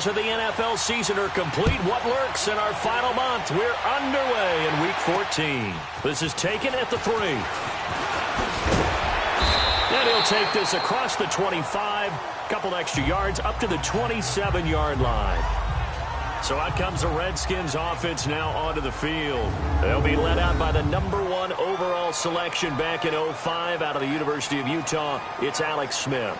quarters of the NFL season are complete. What lurks in our final month? We're underway in Week 14. This is taken at the 3. And he'll take this across the 25, couple extra yards, up to the 27-yard line. So out comes the Redskins offense now onto the field. They'll be led out by the number 1 overall selection back in 05 out of the University of Utah. It's Alex Smith.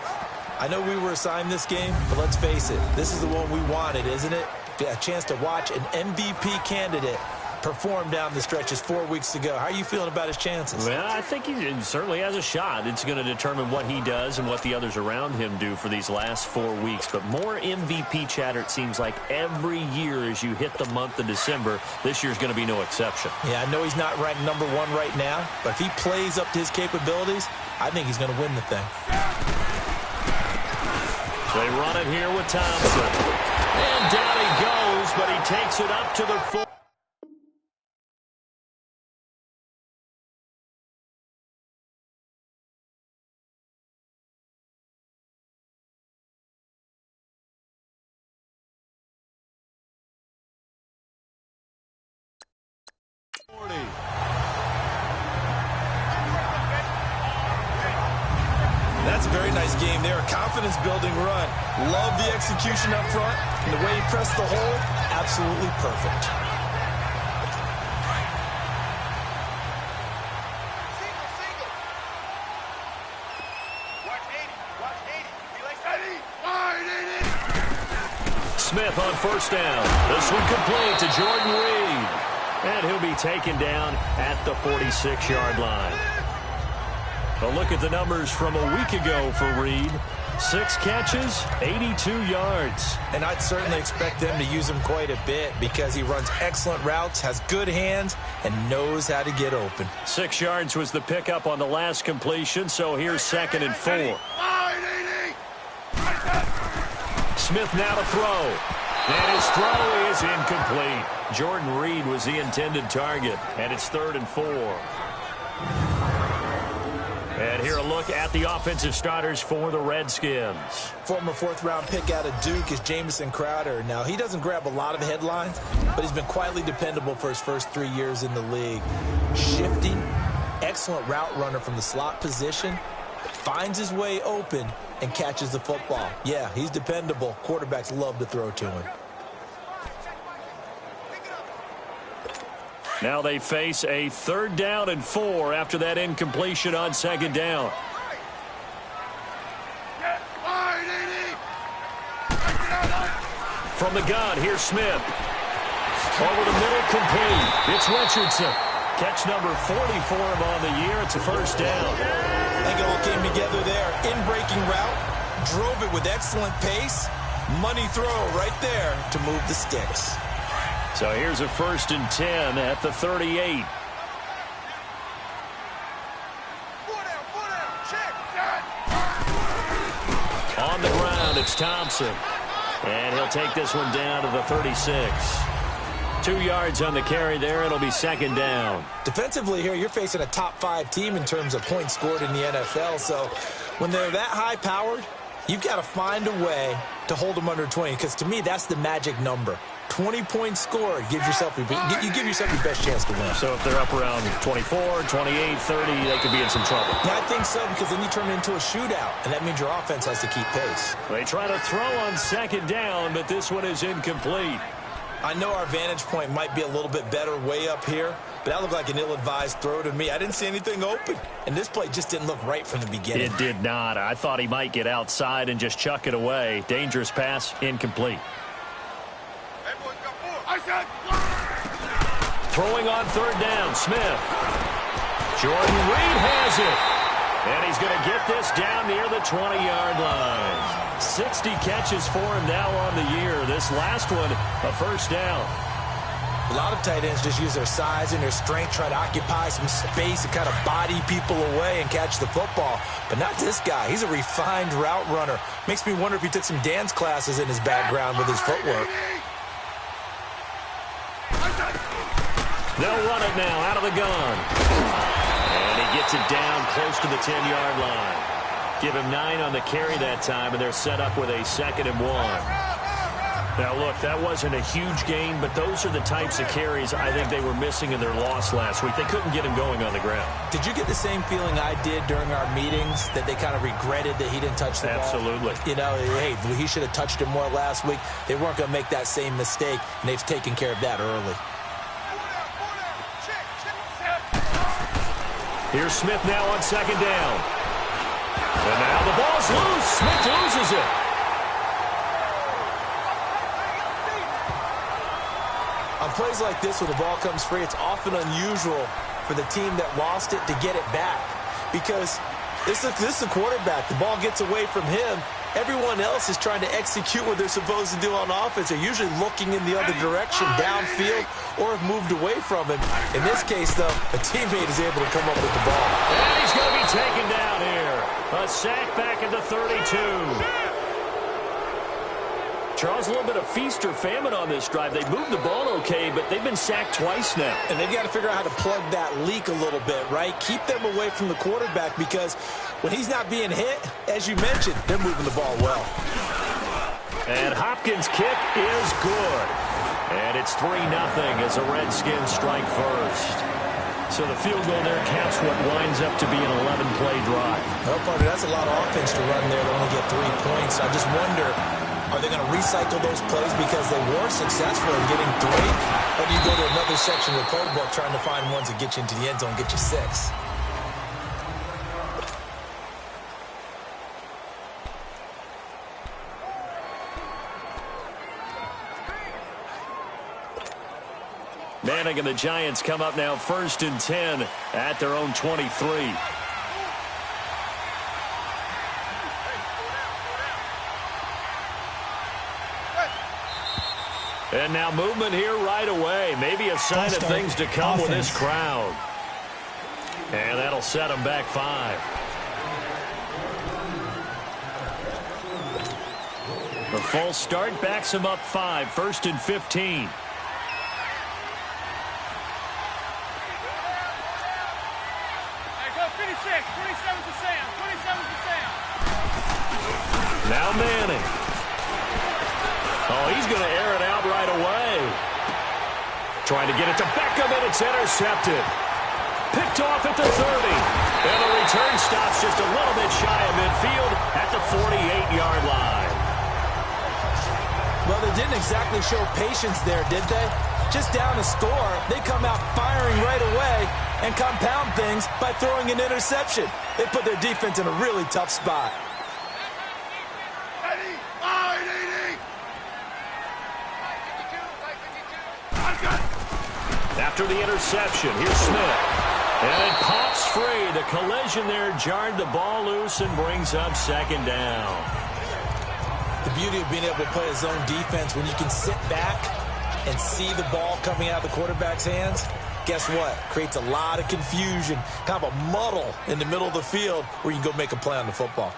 I know we were assigned this game, but let's face it, this is the one we wanted, isn't it? A chance to watch an MVP candidate perform down the stretches 4 weeks ago. How are you feeling about his chances? Well, I think he certainly has a shot. It's going to determine what he does and what the others around him do for these last 4 weeks. But more MVP chatter, it seems like, every year as you hit the month of December. This year's going to be no exception. Yeah, I know he's not ranked number 1 right now, but if he plays up to his capabilities, I think he's going to win the thing. They run it here with Thompson. And down he goes, but he takes it up to the 4. That's a very nice game there. A confidence-building run. Love the execution up front. And the way he pressed the hole, absolutely perfect. Smith on first down. This one complete to Jordan Reed. And he'll be taken down at the 46-yard line. A look at the numbers from a week ago for Reed. 6 catches, 82 yards. And I'd certainly expect them to use him quite a bit because he runs excellent routes, has good hands, and knows how to get open. 6 yards was the pickup on the last completion, so here's 2nd and 4. Smith now to throw. And his throw is incomplete. Jordan Reed was the intended target, and it's 3rd and 4. And here a look at the offensive starters for the Redskins. Former 4th-round pick out of Duke is Jamison Crowder. Now, he doesn't grab a lot of headlines, but he's been quietly dependable for his first 3 years in the league. Shifting, excellent route runner from the slot position, finds his way open, and catches the football. Yeah, he's dependable. Quarterbacks love to throw to him. Now they face a 3rd down and 4 after that incompletion on 2nd down. From the gun, here's Smith. Over the middle, complete. It's Richardson. Catch number 40 for him on the year. It's a 1st down. I think it all came together there. In-breaking route, drove it with excellent pace. Money throw right there to move the sticks. So here's a 1st and 10 at the 38. On the ground, it's Thompson. And he'll take this one down to the 36. 2 yards on the carry there. It'll be 2nd down. Defensively here, you're facing a top 5 team in terms of points scored in the NFL. So when they're that high-powered, you've got to find a way to hold them under 20. Because to me, that's the magic number. 20 points scored gives yourself you give yourself your best chance to win. So if they're up around 24, 28, 30, they could be in some trouble. Yeah, I think so, because then you turn it into a shootout, and that means your offense has to keep pace. They try to throw on 2nd down, but this one is incomplete. I know our vantage point might be a little bit better way up here, but that looked like an ill-advised throw to me. I didn't see anything open, and this play just didn't look right from the beginning. It did not. I thought he might get outside and just chuck it away. Dangerous pass, incomplete. Throwing on 3rd down, Smith. Jordan Reed has it. And he's going to get this down near the 20-yard line. 60 catches for him now on the year. This last one, a 1st down. A lot of tight ends just use their size and their strength, try to occupy some space and kind of body people away and catch the football. But not this guy. He's a refined route runner. Makes me wonder if he took some dance classes in his background with his footwork. They'll run it now out of the gun. And he gets it down close to the 10-yard line. Give him 9 on the carry that time, and they're set up with a 2nd and 1. Now, look, that wasn't a huge gain, but those are the types of carries I think they were missing in their loss last week. They couldn't get him going on the ground. Did you get the same feeling I did during our meetings, that they kind of regretted that he didn't touch the ball? Absolutely. You know, hey, he should have touched it more last week. They weren't going to make that same mistake, and they've taken care of that early. Here's Smith now on second down. And now the ball's loose. Smith loses it. On plays like this, when the ball comes free, it's often unusual for the team that lost it to get it back, because this is a quarterback. The ball gets away from him. Everyone else is trying to execute what they're supposed to do on offense. They're usually looking in the other direction, downfield, or have moved away from him. In this case, though, a teammate is able to come up with the ball. And he's going to be taken down here. A sack back at the 32. Charles, a little bit of feast or famine on this drive. They moved the ball okay, but they've been sacked twice now. And they've got to figure out how to plug that leak a little bit, right? Keep them away from the quarterback, because when he's not being hit, as you mentioned, they're moving the ball well. And Hopkins' kick is good. And it's 3-0 as the Redskins strike first. So the field goal there caps what winds up to be an 11-play drive. Well, partner, that's a lot of offense to run there to only get 3 points. I just wonder, are they going to recycle those plays because they were successful in getting 3? Or do you go to another section of the playbook trying to find ones that get you into the end zone and get you 6? Manning and the Giants come up now 1st and 10 at their own 23. And now movement here right away. Maybe a sign of things to come with this crowd. And that'll set them back 5. The false start backs them up 5. 1st and 15. Now Manning. Oh, he's going to air it out right away. Trying to get it to Beckham, and it's intercepted. Picked off at the 30. And the return stops just a little bit shy of midfield at the 48-yard line. Well, they didn't exactly show patience there, did they? Just down a score, they come out firing right away and compound things by throwing an interception. They put their defense in a really tough spot. After the interception, here's Smith. And it pops free. The collision there jarred the ball loose and brings up 2nd down. The beauty of being able to play a zone defense, when you can sit back and see the ball coming out of the quarterback's hands, guess what? Creates a lot of confusion, kind of a muddle in the middle of the field where you can go make a play on the football.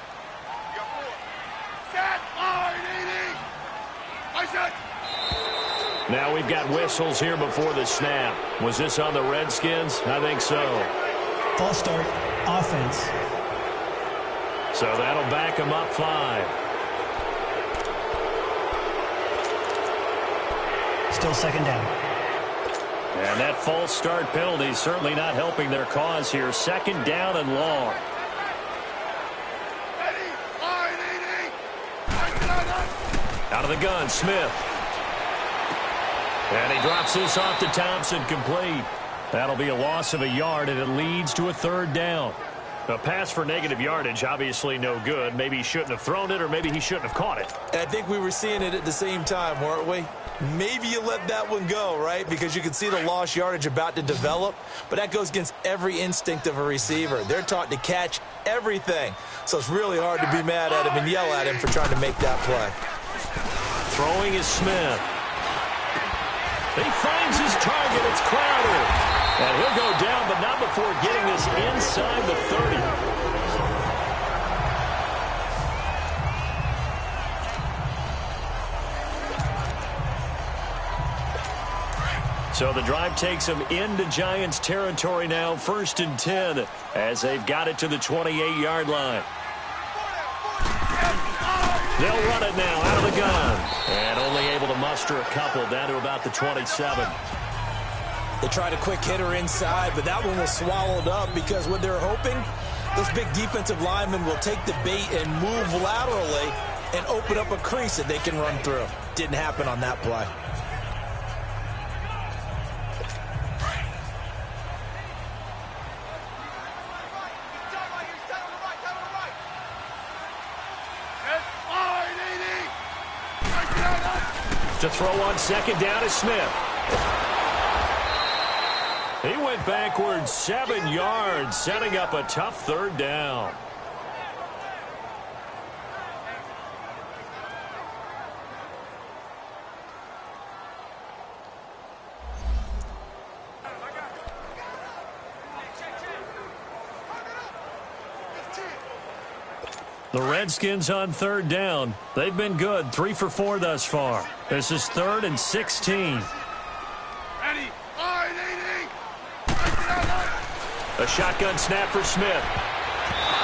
Now we've got whistles here before the snap. Was this on the Redskins? I think so. False start, offense. So that'll back them up 5. Still 2nd down. And that false start penalty is certainly not helping their cause here. 2nd down and long. Out of the gun, Smith. And he drops this off to Thompson, complete. That'll be a loss of a yard, and it leads to a 3rd down. A pass for negative yardage, obviously no good. Maybe he shouldn't have thrown it, or maybe he shouldn't have caught it. And I think we were seeing it at the same time, weren't we? Maybe you let that one go, right? Because you can see the lost yardage about to develop. But that goes against every instinct of a receiver. They're taught to catch everything. So it's really hard to be mad at him and yell at him for trying to make that play. Throwing is Smith. He finds his target. It's Crowder. And he'll go down, but not before getting this inside the 30. So the drive takes them into Giants territory now, 1st and 10, as they've got it to the 28-yard line. They'll run it now out of the gun. And only able to muster a couple down to about the 27. They tried a quick hitter inside, but that one was swallowed up because what they're hoping, those big defensive linemen will take the bait and move laterally and open up a crease that they can run through. Didn't happen on that play. To throw on second down is Smith. He went backwards 7 yards, setting up a tough third down. The Redskins on third down. They've been good, 3 for 4 thus far. This is 3rd and 16. A shotgun snap for Smith.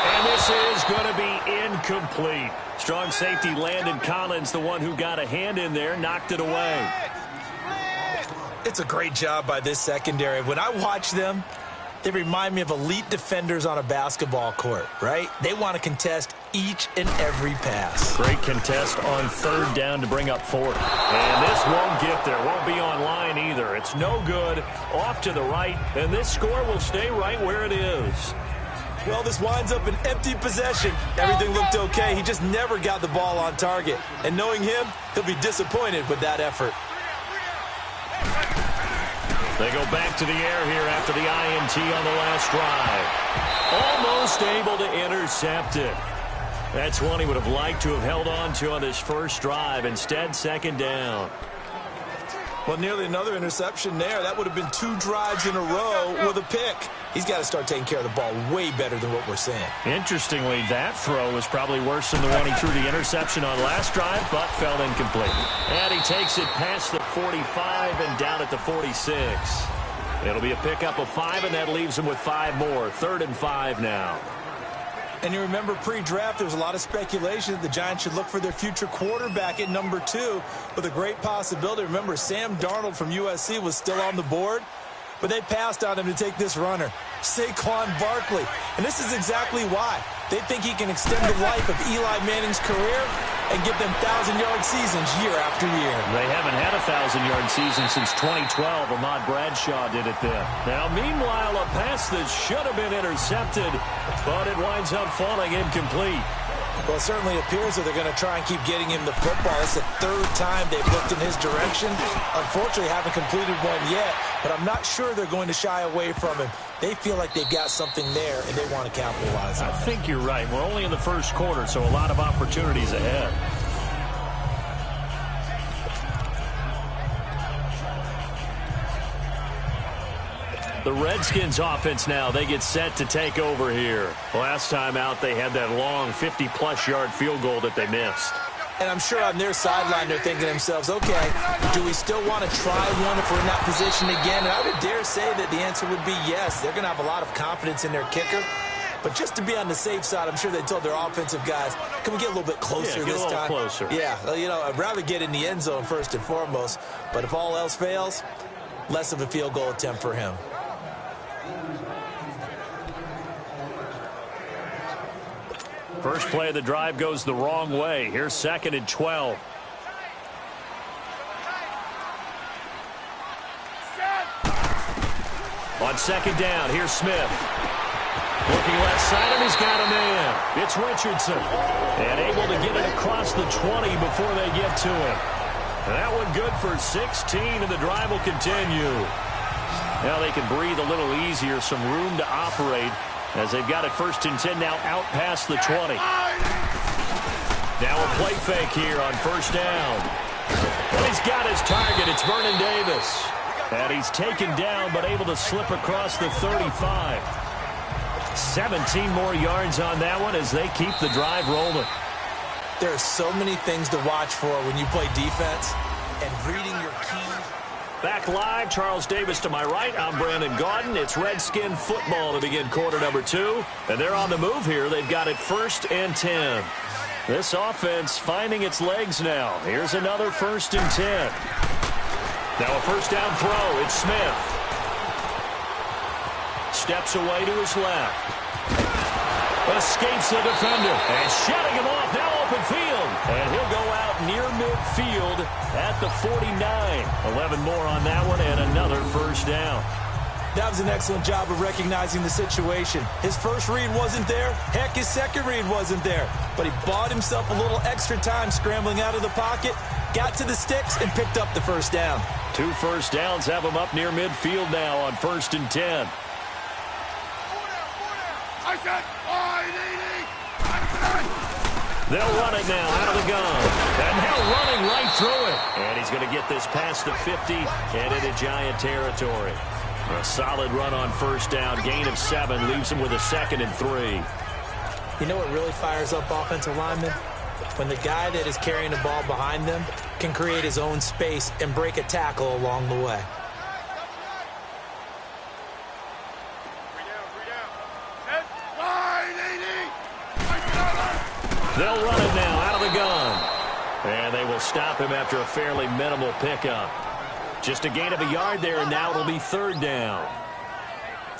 And this is going to be incomplete. Strong safety Landon Collins, the one who got a hand in there, knocked it away. It's a great job by this secondary. When I watch them, they remind me of elite defenders on a basketball court, right? They want to contest each and every pass. Great contest on third down to bring up 4th. And this won't get there. Won't be on line either. It's no good. Off to the right. And this score will stay right where it is. Well, this winds up an empty possession. Everything looked okay. He just never got the ball on target. And knowing him, he'll be disappointed with that effort. They go back to the air here after the INT on the last drive. Almost able to intercept it. That's one he would have liked to have held on to on this first drive. Instead, second down. Well, nearly another interception there. That would have been 2 drives in a row with a pick. He's got to start taking care of the ball way better than what we're seeing. Interestingly, that throw was probably worse than the one he threw the interception on last drive, but fell incomplete. And he takes it past the 45 and down at the 46. It'll be a pickup of 5, and that leaves him with 5 more. 3rd and 5 now. And you remember pre-draft, there was a lot of speculation that the Giants should look for their future quarterback at number 2 with a great possibility. Remember, Sam Darnold from USC was still on the board, but they passed on him to take this runner, Saquon Barkley. And this is exactly why. They think he can extend the life of Eli Manning's career and give them 1,000-yard seasons year after year. They haven't had a 1,000-yard season since 2012. Ahmad Bradshaw did it then. Now, meanwhile, a pass that should have been intercepted, but it winds up falling incomplete. Well, it certainly appears that they're going to try and keep getting him the football. It's the 3rd time they've looked in his direction. Unfortunately, haven't completed one yet, but I'm not sure they're going to shy away from him. They feel like they've got something there, and they want to capitalize on it. I think you're right. We're only in the first quarter, so a lot of opportunities ahead. The Redskins offense now, they get set to take over here. Last time out, they had that long 50-plus yard field goal that they missed. And I'm sure on their sideline, they're thinking to themselves, okay, do we still want to try one if we're in that position again? And I would dare say that the answer would be yes. They're going to have a lot of confidence in their kicker. But just to be on the safe side, I'm sure they told their offensive guys, can we get a little bit closer this time? Closer. Yeah, you know, I'd rather get in the end zone first and foremost. But if all else fails, less of a field goal attempt for him. First play of the drive goes the wrong way. Here's 2nd and 12. On second down, here's Smith. Looking left side, and he's got a man. It's Richardson. And able to get it across the 20 before they get to him. And that one good for 16, and the drive will continue. Now they can breathe a little easier, some room to operate, as they've got it 1st and 10 now out past the 20. Now a play fake here on 1st down. And he's got his target. It's Vernon Davis. And he's taken down but able to slip across the 35. 17 more yards on that one as they keep the drive rolling. There are so many things to watch for when you play defense, and reading your keys. Back live, Charles Davis to my right. I'm Brandon Gaudin. It's Redskin football to begin quarter number 2. And they're on the move here. They've got it 1st and 10. This offense finding its legs now. Here's another 1st and 10. Now a first down throw. It's Smith. Steps away to his left. Escapes the defender. And shutting him off. Now open field. And he'll go out near midfield at the 49. 11 more on that one and another first down. That was an excellent job of recognizing the situation. His first read wasn't there. Heck, his second read wasn't there. But he bought himself a little extra time scrambling out of the pocket, got to the sticks, and picked up the first down. 2 first downs have him up near midfield now on 1st and 10. They'll run it now out of the gun. And now running right through it. And he's going to get this past the 50 and into Giant territory. A solid run on first down. Gain of 7 leaves him with a 2nd and 3. You know what really fires up offensive linemen? When the guy that is carrying the ball behind them can create his own space and break a tackle along the way. They'll run it now out of the gun. And they will stop him after a fairly minimal pickup. Just a gain of a yard there, and now it'll be 3rd down.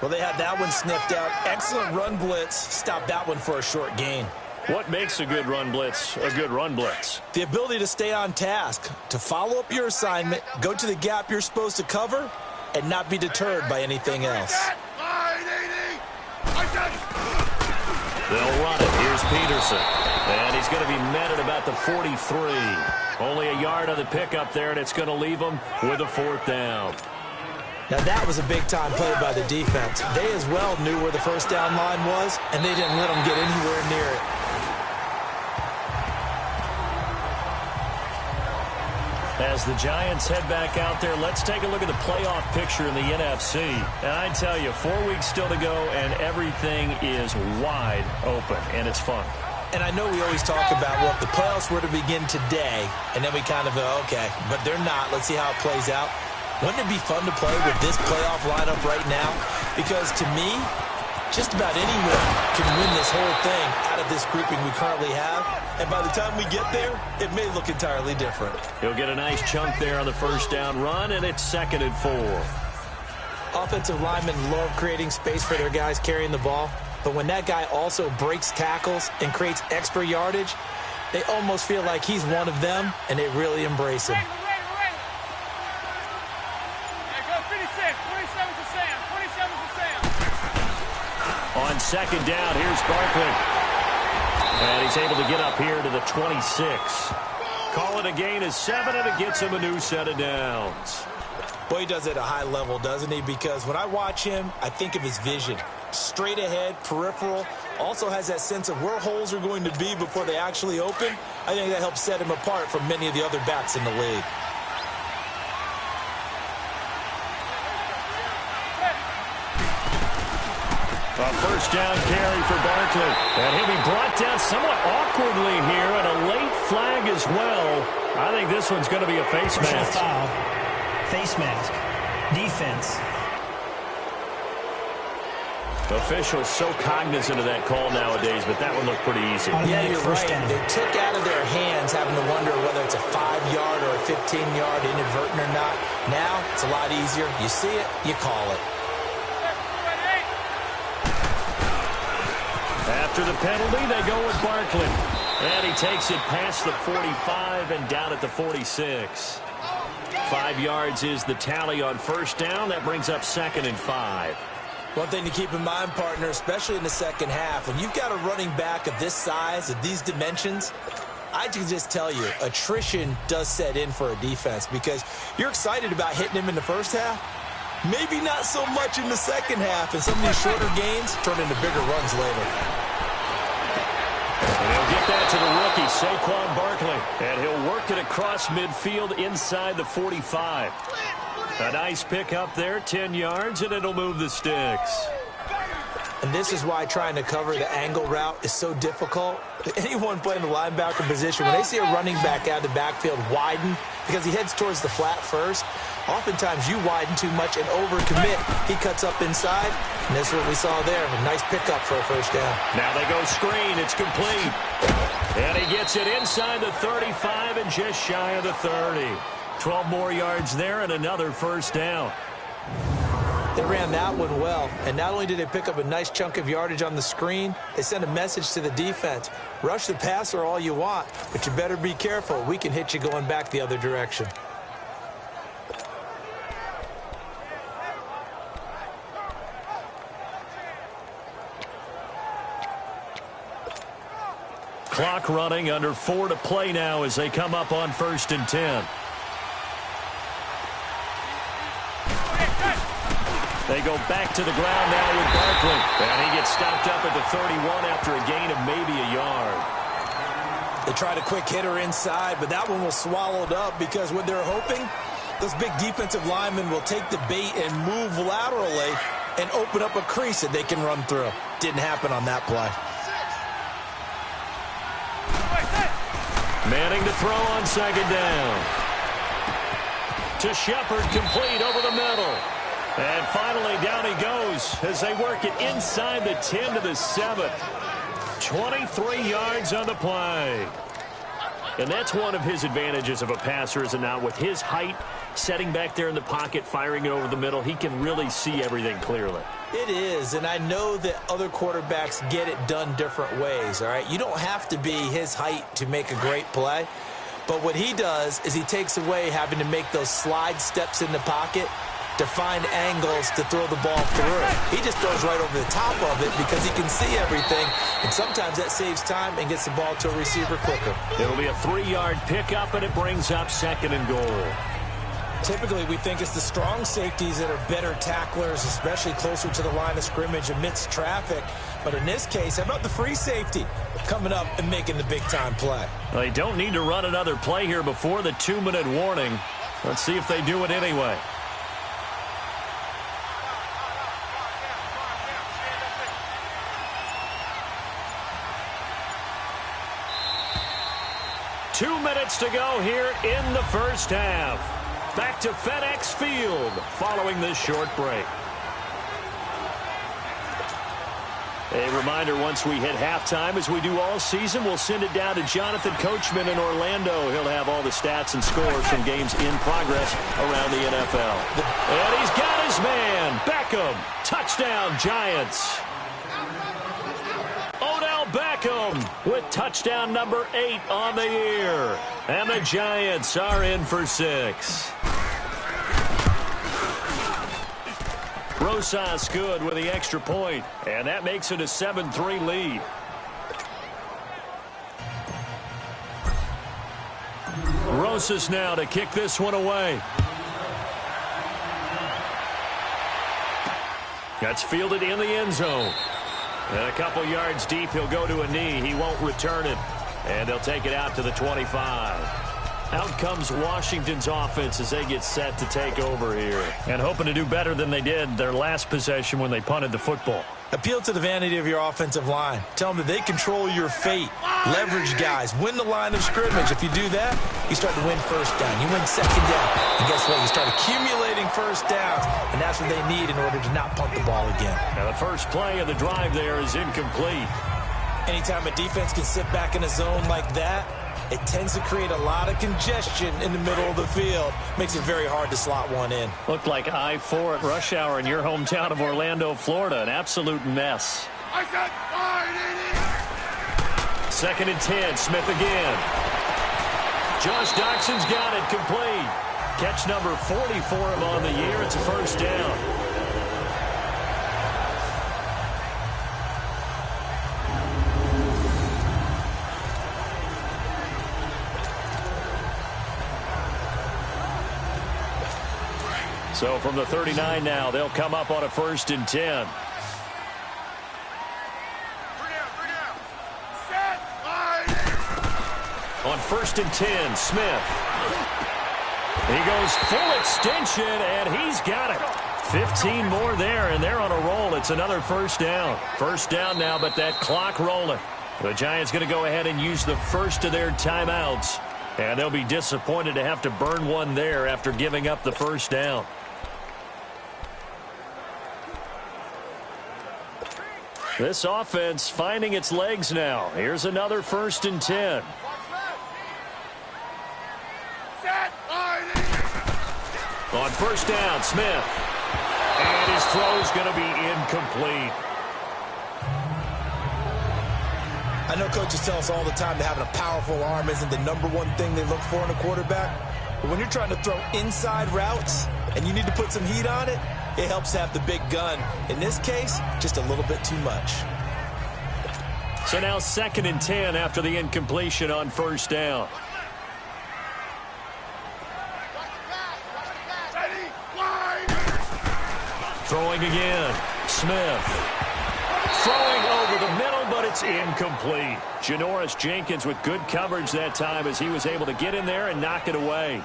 Well, they had that one sniffed out. Excellent run blitz. Stopped that one for a short gain. What makes a good run blitz a good run blitz? The ability to stay on task, to follow up your assignment, go to the gap you're supposed to cover, and not be deterred by anything else. They'll run it. Here's Peterson. And he's going to be met at about the 43. Only a yard on the pickup there, and it's going to leave him with a 4th down. Now that was a big-time play by the defense. They as well knew where the first down line was, and they didn't let them get anywhere near it. As the Giants head back out there, let's take a look at the playoff picture in the NFC. And I tell you, 4 weeks still to go, and everything is wide open, and it's fun. And I know we always talk about, well, if the playoffs were to begin today, and then we kind of go, okay, but they're not. Let's see how it plays out. Wouldn't it be fun to play with this playoff lineup right now? Because to me, just about anyone can win this whole thing out of this grouping we currently have. And by the time we get there, it may look entirely different. He'll get a nice chunk there on the first down run, and it's 2nd and 4. Offensive linemen love creating space for their guys carrying the ball. But when that guy also breaks tackles and creates extra yardage, they almost feel like he's one of them, and they really embrace him. On 2nd down, here's Barkley. And he's able to get up here to the 26. Call it a gain of 7, and it gets him a new set of downs. Boy, he does it at a high level, doesn't he? Because when I watch him, I think of his vision. Straight ahead, peripheral, also has that sense of where holes are going to be before they actually open. I think that helps set him apart from many of the other backs in the league. A first down carry for Barkley. And he'll be brought down somewhat awkwardly here, and a late flag as well. I think this one's going to be a face mask. Foul. Face mask. Defense. Officials so cognizant of that call nowadays, but that one looked pretty easy. Yeah, you're right. They took out of their hands having to wonder whether it's a 5-yard or a 15-yard inadvertent or not. Now, it's a lot easier. You see it, you call it. After the penalty, they go with Barkley. And he takes it past the 45 and down at the 46. 5 yards is the tally on first down. That brings up 2nd and 5. One thing to keep in mind, partner, especially in the second half, when you've got a running back of this size, of these dimensions, I can just tell you, attrition does set in for a defense because you're excited about hitting him in the first half. Maybe not so much in the second half, and some of these shorter gains turn into bigger runs later. And he'll get that to the rookie, Saquon Barkley. And he'll work it across midfield inside the 45. A nice pick up there, 10 yards, and it'll move the sticks. And this is why trying to cover the angle route is so difficult. Anyone playing the linebacker position, when they see a running back out of the backfield widen, because he heads towards the flat first. Oftentimes you widen too much and overcommit. He cuts up inside, and that's what we saw there. A nice pickup for a first down. Now they go screen. It's complete. And he gets it inside the 35 and just shy of the 30. 12 more yards there and another first down. They ran that one well, and not only did they pick up a nice chunk of yardage on the screen, they sent a message to the defense. Rush the passer all you want, but you better be careful. We can hit you going back the other direction. Clock running, under 4 to play now as they come up on 1st and 10. They go back to the ground now with Barkley. And he gets stopped up at the 31 after a gain of maybe a yard. They tried a quick hitter inside, but that one was swallowed up because what they're hoping, those big defensive linemen will take the bait and move laterally and open up a crease that they can run through. Didn't happen on that play. Manning to throw on 2nd down. To Shepard, complete over the middle. And finally, down he goes as they work it inside the 10 to the 7. 23 yards on the play. And that's one of his advantages of a passer, is it not? With his height, setting back there in the pocket, firing it over the middle, he can really see everything clearly. It is, and I know that other quarterbacks get it done different ways, all right? You don't have to be his height to make a great play. But what he does is he takes away having to make those slide steps in the pocket to find angles to throw the ball through. He just throws right over the top of it because he can see everything, and sometimes that saves time and gets the ball to a receiver quicker. It'll be a 3-yard pickup, and it brings up 2nd and goal. Typically, we think it's the strong safeties that are better tacklers, especially closer to the line of scrimmage amidst traffic. But in this case, how about the free safety coming up and making the big-time play? Well, they don't need to run another play here before the 2-minute warning. Let's see if they do it anyway. Two minutes to go here in the first half. Back to FedEx Field following this short break. A reminder, once we hit halftime, as we do all season, we'll send it down to Jonathan Coachman in Orlando. He'll have all the stats and scores from games in progress around the NFL. And he's got his man, Beckham. Touchdown, Giants. Beckham with touchdown number 8 on the year. And the Giants are in for 6. Rosas good with the extra point, and that makes it a 7-3 lead. Rosas now to kick this one away. That's fielded in the end zone. And a couple yards deep, he'll go to a knee. He won't return it. And they'll take it out to the 25. Out comes Washington's offense as they get set to take over here. And hoping to do better than they did their last possession when they punted the football. Appeal to the vanity of your offensive line. Tell them that they control your fate. Leverage guys. Win the line of scrimmage. If you do that, you start to win first down. You win second down. And guess what? You start accumulating first downs. And that's what they need in order to not punt the ball again. Now the first play of the drive there is incomplete. Anytime a defense can sit back in a zone like that, it tends to create a lot of congestion in the middle of the field. Makes it very hard to slot one in. Looked like I-4 at rush hour in your hometown of Orlando, Florida. An absolute mess. I said 2nd and 10. Smith again. Josh Doxson's got it complete. Catch number 40 for him on the year. It's a first down. So from the 39 now, they'll come up on a 1st and 10. On 1st and 10, Smith. He goes full extension, and he's got it. 15 more there, and they're on a roll. It's another first down. First down now, but that clock rolling. The Giants going to go ahead and use the first of their timeouts And they'll be disappointed to have to burn one there after giving up the first down. This offense finding its legs now. Here's another 1st and 10. On 1st down, Smith. And his throw is going to be incomplete. I know coaches tell us all the time that having a powerful arm isn't the #1 thing they look for in a quarterback. But when you're trying to throw inside routes and you need to put some heat on it, it helps to have the big gun. In this case, just a little bit too much. So now 2nd and 10 after the incompletion on 1st down. Throwing again. Smith. Throwing over the middle, but it's incomplete. Janoris Jenkins with good coverage that time as he was able to get in there and knock it away.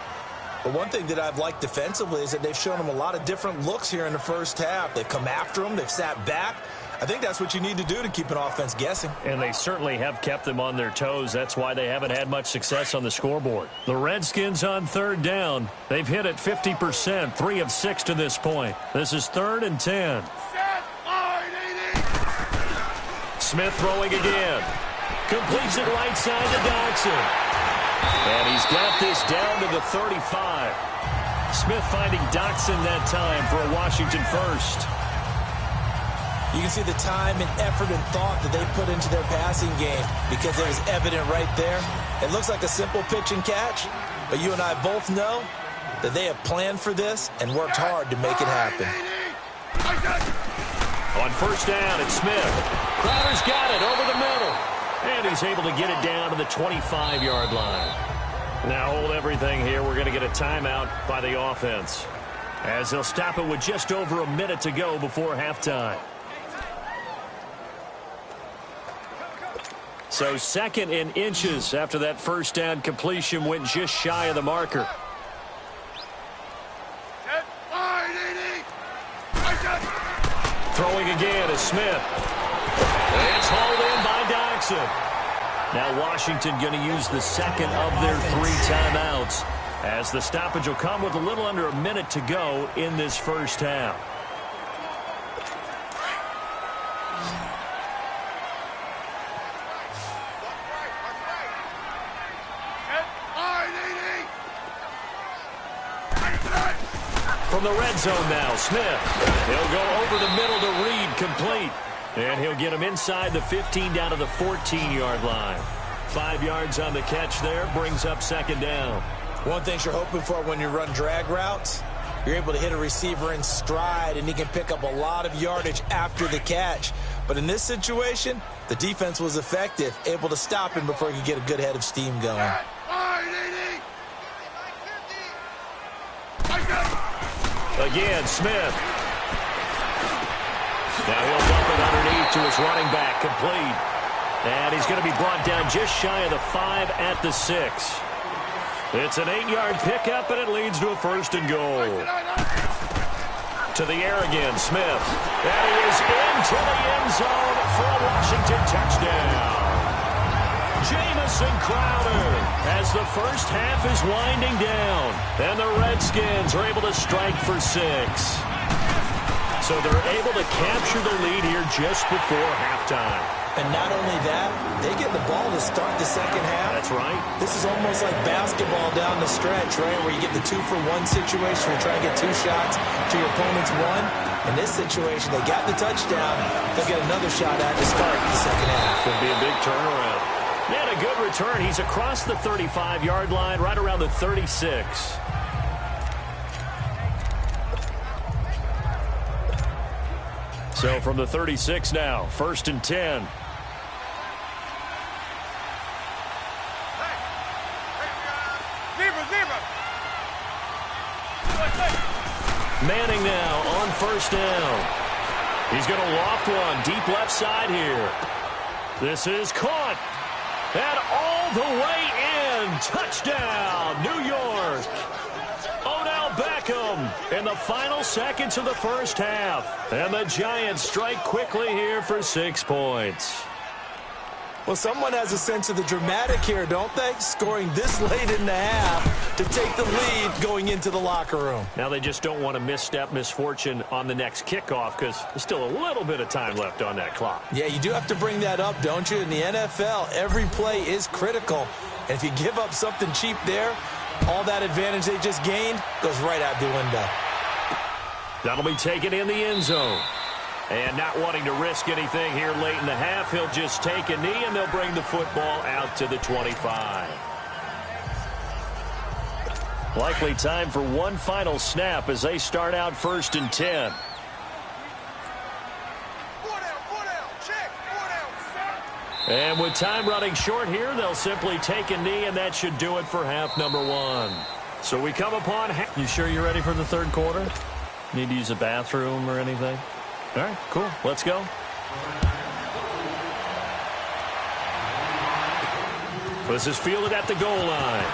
But one thing that I've liked defensively is that they've shown him a lot of different looks here in the first half. They've come after him. They've sat back. I think that's what you need to do to keep an offense guessing. And they certainly have kept them on their toes. That's why they haven't had much success on the scoreboard. The Redskins on 3rd down. They've hit it 50%, 3 of 6 to this point. This is 3rd and 10. Smith throwing again. Completes it right side to Dodson. And he's got this down to the 35. Smith finding Dodson that time for a Washington first. You can see the time and effort and thought that they put into their passing game because it was evident right there. It looks like a simple pitch and catch, but you and I both know that they have planned for this and worked hard to make it happen. On 1st down, it's Smith. Crowder's got it over the middle. And he's able to get it down to the 25-yard line. Now hold everything here. We're going to get a timeout by the offense, as they'll stop it with just over a minute to go before halftime. So 2nd and inches after that 1st down completion went just shy of the marker. Throwing again is Smith. It's hauled in by Dodson. Now Washington going to use the 2nd of their 3 timeouts, as the stoppage will come with a little under a minute to go in this first half. From the red zone now, Smith. He'll go over the middle to Reed, complete. And he'll get him inside the 15 down to the 14-yard line. 5 yards on the catch there, brings up 2nd down. One thing you're hoping for when you run drag routes, you're able to hit a receiver in stride, and he can pick up a lot of yardage after the catch. But in this situation, the defense was effective, able to stop him before he could get a good head of steam going. Again, Smith. Now he'll dump it underneath to his running back, complete. And he's going to be brought down just shy of the 5 at the 6. It's an 8-yard pickup, and it leads to a 1st and goal. To the air again, Smith. And he is into the end zone for a Washington touchdown. Jamison Crowder, as the first half is winding down, and the Redskins are able to strike for 6. So they're able to capture the lead here just before halftime. And not only that, they get the ball to start the second half. That's right. This is almost like basketball down the stretch, right, where you get the 2-for-1 situation. You're trying to get 2 shots to your opponent's 1. In this situation, they got the touchdown. They'll get another shot at to start the second half. Could be a big turnaround. And a good return. He's across the 35-yard line, right around the 36. So from the 36 now, 1st and 10. Manning now on 1st down. He's going to loft one deep left side here. This is caught. And all the way in. Touchdown, New York. Odell Beckham in the final seconds of the first half. And the Giants strike quickly here for 6 points. Well, someone has a sense of the dramatic here, don't they? Scoring this late in the half to take the lead going into the locker room. Now they just don't want to misstep misfortune on the next kickoff because there's still a little bit of time left on that clock. Yeah, you do have to bring that up, don't you? In the NFL, every play is critical. And if you give up something cheap there, all that advantage they just gained goes right out the window. That'll be taken in the end zone. And not wanting to risk anything here late in the half, he'll just take a knee, and they'll bring the football out to the 25. Likely time for one final snap as they start out 1st and 10. And with time running short here, they'll simply take a knee, and that should do it for half number 1. So we come upon half. You sure you're ready for the third quarter? Need to use a bathroom or anything? All right, cool. Let's go. This is fielded at the goal line.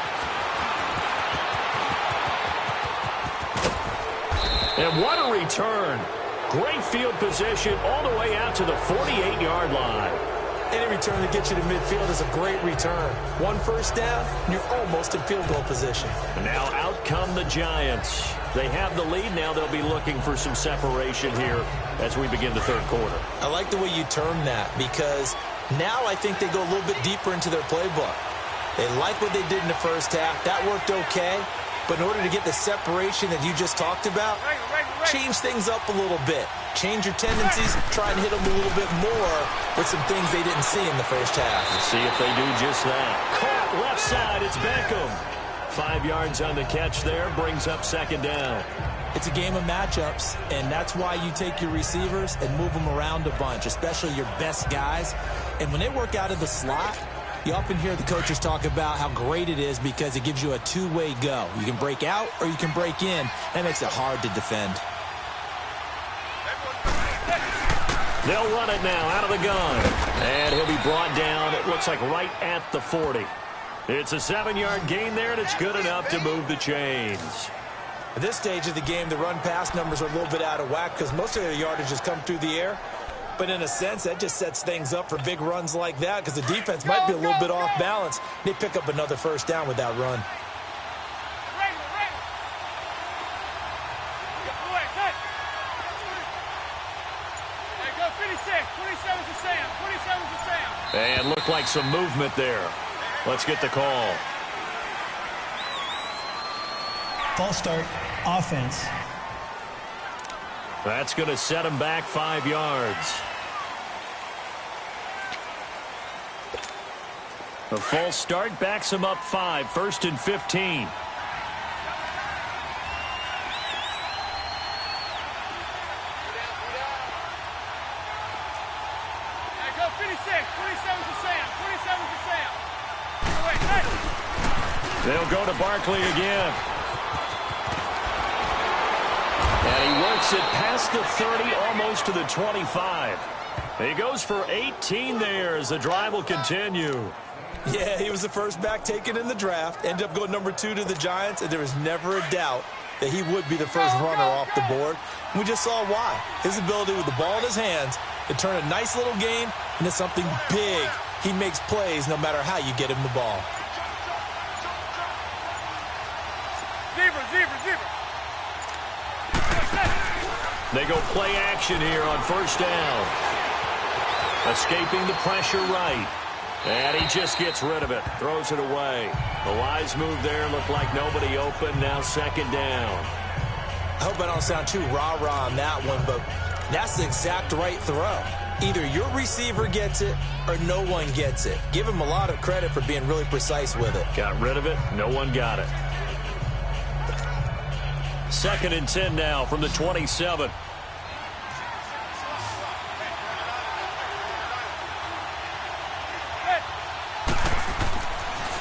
And what a return. Great field position all the way out to the 48-yard line. Any return that gets you to midfield is a great return. One first down, and you're almost in field goal position. And now out come the Giants. They have the lead. Now they'll be looking for some separation here as we begin the third quarter. I like the way you term that because now I think they go a little bit deeper into their playbook. They like what they did in the first half. That worked okay. But in order to get the separation that you just talked about, change things up a little bit. Change your tendencies, try and hit them a little bit more with some things they didn't see in the first half. Let's see if they do just that. Caught left side, it's Beckham. 5 yards on the catch there, brings up 2nd down. It's a game of matchups, and that's why you take your receivers and move them around a bunch, especially your best guys. And when they work out of the slot, you often hear the coaches talk about how great it is because it gives you a two-way go. You can break out or you can break in. That makes it hard to defend. They'll run it now out of the gun. And he'll be brought down, it looks like right at the 40. It's a 7-yard gain there, and it's good enough to move the chains. At this stage of the game, the run-pass numbers are a little bit out of whack because most of their yardage has come through the air. But in a sense, that just sets things up for big runs like that because the defense might be a little bit off balance. They pick up another first down with that run. And looked like some movement there. Let's get the call. False start, offense. That's going to set him back 5 yards. A false start backs him up 5, 1st and 15. They'll go to Barkley again. And he works it past the 30, almost to the 25. He goes for 18 there as the drive will continue. Yeah, he was the first back taken in the draft. Ended up going number 2 to the Giants, and there was never a doubt that he would be the first runner off the board. And we just saw why. His ability with the ball in his hands to turn a nice little gain into something big. He makes plays no matter how you get him the ball. They go play action here on 1st down. Escaping the pressure right. And he just gets rid of it. Throws it away. The wise move there. Looked like nobody open. Now 2nd down. I hope I don't sound too rah-rah on that one, but that's the exact right throw. Either your receiver gets it or no one gets it. Give him a lot of credit for being really precise with it. Got rid of it. No one got it. 2nd and 10 now from the 27.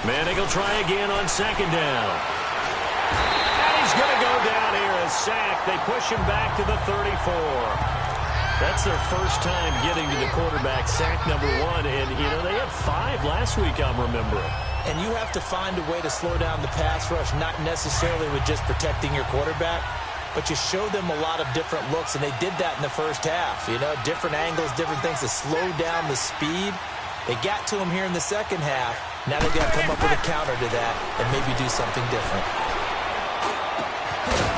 Manning will try again on 2nd down. And he's going to go down here, a sack. They push him back to the 34. That's their first time getting to the quarterback, sack number 1. And, you know, they had 5 last week, I'm remembering. And you have to find a way to slow down the pass rush, not necessarily with just protecting your quarterback, but you show them a lot of different looks, and they did that in the first half. You know, different angles, different things to slow down the speed. They got to him here in the second half. Now they've got to come up with a counter to that and maybe do something different.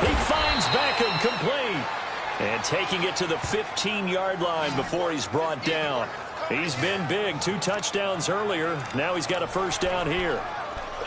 He finds Beckham complete. And taking it to the 15-yard line before he's brought down. He's been big. 2 touchdowns earlier. Now he's got a first down here.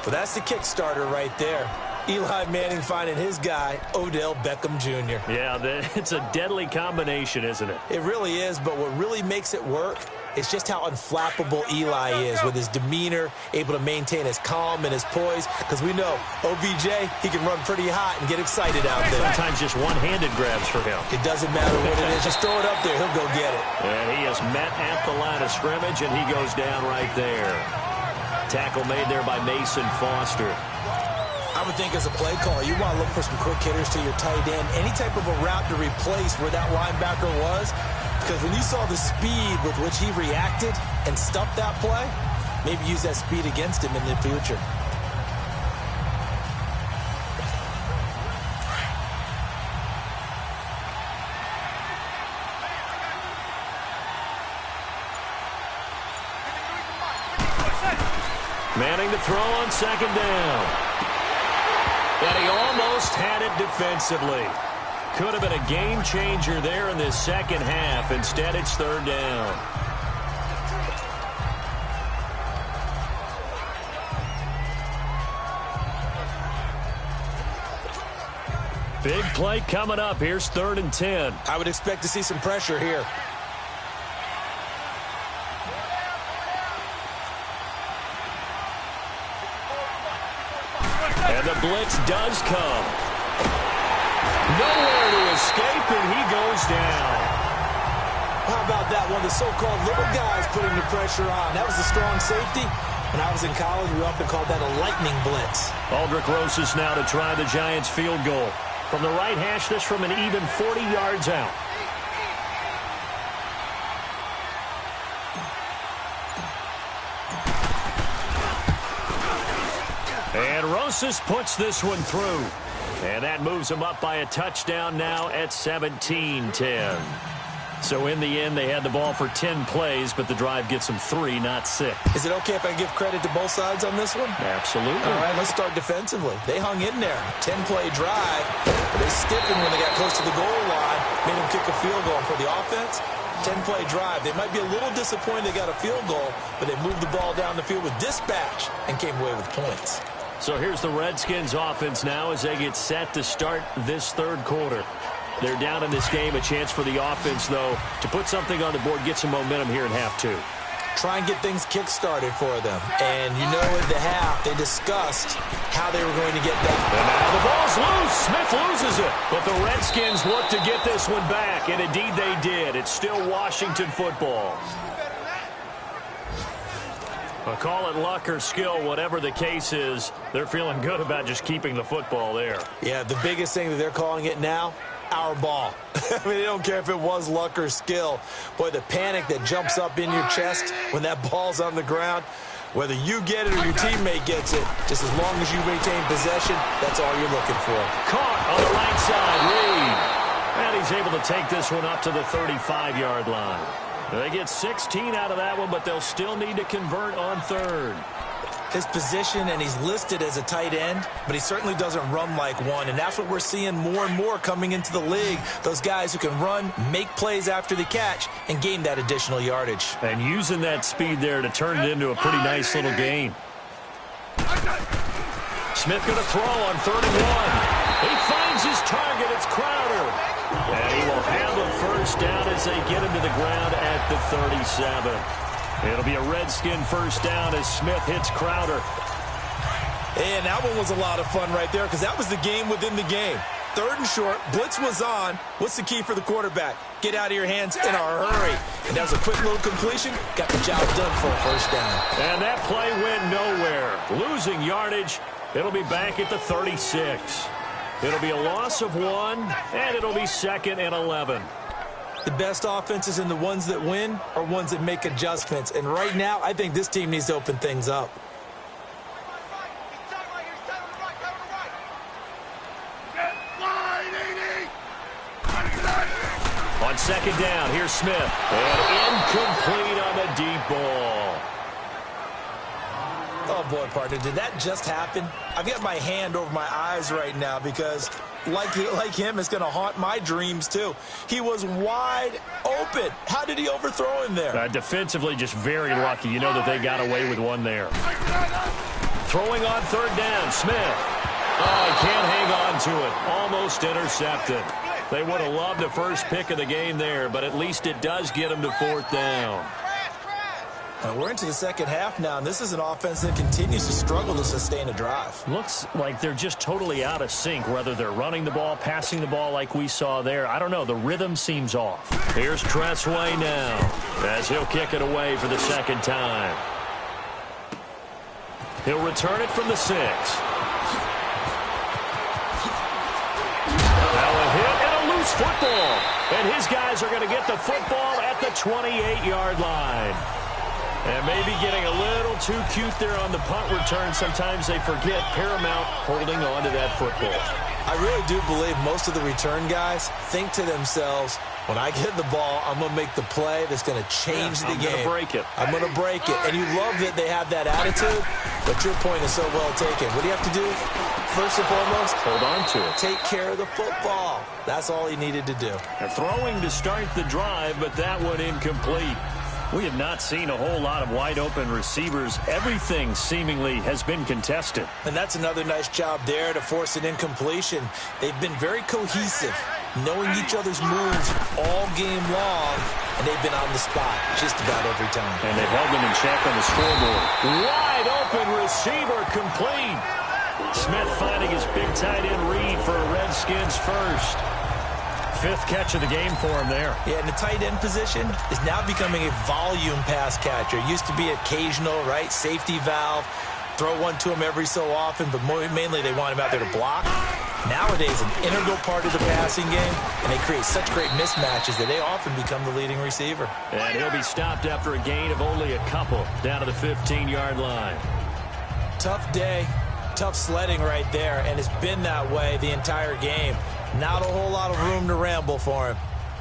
Well, that's the kickstarter right there. Eli Manning finding his guy, Odell Beckham Jr. Yeah, it's a deadly combination, isn't it? It really is, but what really makes it work is just how unflappable Eli is with his demeanor, able to maintain his calm and his poise, because we know OBJ, he can run pretty hot and get excited out there. Sometimes just one-handed grabs for him. It doesn't matter what it is. Just throw it up there. He'll go get it. And he is met at the line of scrimmage, and he goes down right there. Tackle made there by Mason Foster. I would think as a play call, you want to look for some quick hitters to your tight end. Any type of a route to replace where that linebacker was. Because when you saw the speed with which he reacted and stuffed that play, maybe use that speed against him in the future. Manning to throw on second down. And he almost had it defensively. Could have been a game changer there in this second half. Instead, it's third down. Big play coming up. Here's 3rd and 10. I would expect to see some pressure here. And the blitz does come. Nowhere to escape, and he goes down. How about that one? The so-called little guys putting the pressure on. That was a strong safety. When I was in college, we often called that a lightning blitz. Aldrich Rosas now to try the Giants' field goal. From the right hash, this from an even 40 yards out. And Rosas puts this one through. And that moves him up by a touchdown now at 17-10. So in the end, they had the ball for 10 plays, but the drive gets them 3, not 6. Is it okay if I give credit to both sides on this one? Absolutely. All right, let's start defensively. They hung in there. 10-play drive. They stiffened when they got close to the goal line, made them kick a field goal. For the offense, 10-play drive. They might be a little disappointed they got a field goal, but they moved the ball down the field with dispatch and came away with points. So here's the Redskins offense now as they get set to start this third quarter. They're down in this game. A chance for the offense, though, to put something on the board, get some momentum here in half 2. Try and get things kick-started for them. And you know at the half, they discussed how they were going to get that. And now the ball's loose. Smith loses it. But the Redskins look to get this one back, and indeed they did. It's still Washington football. Call it luck or skill, whatever the case is, they're feeling good about just keeping the football there. Yeah, the biggest thing that they're calling it now, our ball. I mean, they don't care if it was luck or skill. Boy, the panic that jumps up in your chest when that ball's on the ground, whether you get it or your teammate gets it, just as long as you maintain possession, that's all you're looking for. Caught on the right side, Reed. And he's able to take this one up to the 35-yard line. They get 16 out of that one, but they'll still need to convert on third. His position, and he's listed as a tight end, but he certainly doesn't run like one, and that's what we're seeing more and more coming into the league. Those guys who can run, make plays after the catch, and gain that additional yardage. And using that speed there to turn it into a pretty nice little gain. Smith going to throw on 3rd and 1. He finds his target. It's Crowder. And he will have a first down as they get him to the ground at the 37. It'll be a Redskin first down as Smith hits Crowder. And that one was a lot of fun right there because that was the game within the game. 3rd and short, blitz was on. What's the key for the quarterback? Get out of your hands in a hurry. And that was a quick little completion. Got the job done for a first down. And that play went nowhere. Losing yardage. It'll be back at the 36. It'll be a loss of 1, and it'll be 2nd and 11. The best offenses and the ones that win are ones that make adjustments. And right now, I think this team needs to open things up. On 2nd down, here's Smith. And incomplete on the deep ball. boy, partner, did that just happen? I've got my hand over my eyes right now because, like him, it's going to haunt my dreams, too. He was wide open. How did he overthrow him there? Defensively, just very lucky. You know that they got away with one there. Throwing on third down, Smith. Oh, he can't hang on to it. Almost intercepted. They would have loved the first pick of the game there, but at least it does get them to fourth down. We're into the second half now, and this is an offense that continues to struggle to sustain a drive. Looks like they're just totally out of sync, whether they're running the ball, passing the ball like we saw there. I don't know. The rhythm seems off. Here's Tressway now as he'll kick it away for the second time. He'll return it from the 6. Now a hit and a loose football. And his guys are going to get the football at the 28-yard line. And maybe getting a little too cute there on the punt return. Sometimes they forget Paramount holding on to that football. I really do believe most of the return guys think to themselves, when I get the ball, I'm going to make the play that's going to change the game. I'm going to break it. I'm going to break it. And you love that they have that attitude, but your point is so well taken. What do you have to do? First and foremost, hold on to it. Take care of the football. That's all he needed to do. They're throwing to start the drive, but that one incomplete. We have not seen a whole lot of wide-open receivers. Everything seemingly has been contested. And that's another nice job there to force an incompletion. They've been very cohesive, knowing each other's moves all game long, and they've been on the spot just about every time. And they've held them in check on the scoreboard. Wide-open receiver complete. Smith finding his big tight end read for a Redskins first. 5th catch of the game for him there. Yeah, and the tight end position is now becoming a volume pass catcher. Used to be occasional, right? Safety valve. Throw one to him every so often, but mainly they want him out there to block. Nowadays, an integral part of the passing game, and they create such great mismatches that they often become the leading receiver. And he'll be stopped after a gain of only a couple down to the 15-yard line. Tough day, tough sledding right there, and it's been that way the entire game. Not a whole lot of room to ramble for him.